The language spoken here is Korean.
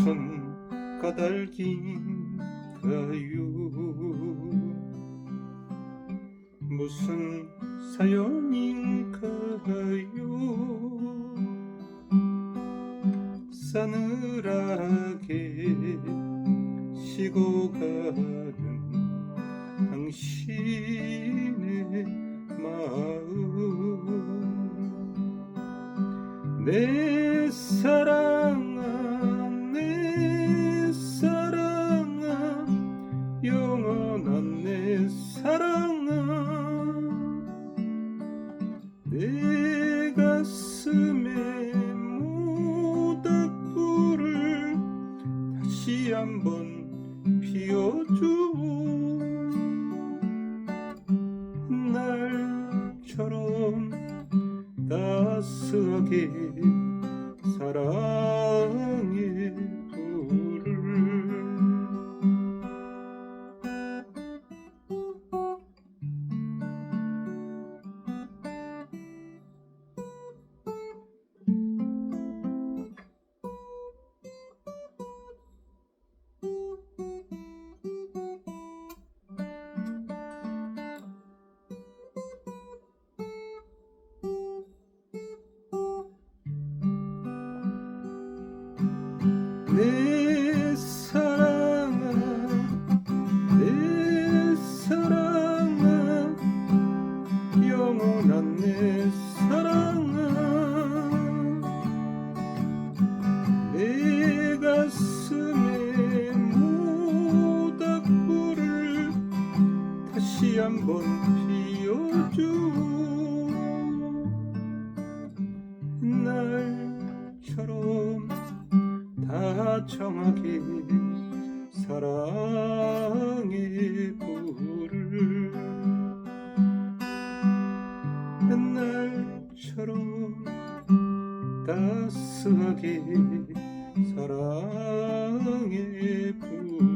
무슨 까닭인가요? 무슨 사연인가요? 싸늘하게 식어가는 당신의 마음, 내 사랑아, 내 사랑아, 영원한 내 사랑아, 내 가슴에 모닥불을 다시 한번 피워줘. 날처럼 따스하게 사랑의 불을. 내 사랑아, 내 사랑아, 영원한 내 사랑아, 내 가슴에 모닥불을 다시 한번 피워줘. 날처럼 다정하게 사랑의 불을. 날처럼 따스하게 사랑의 불.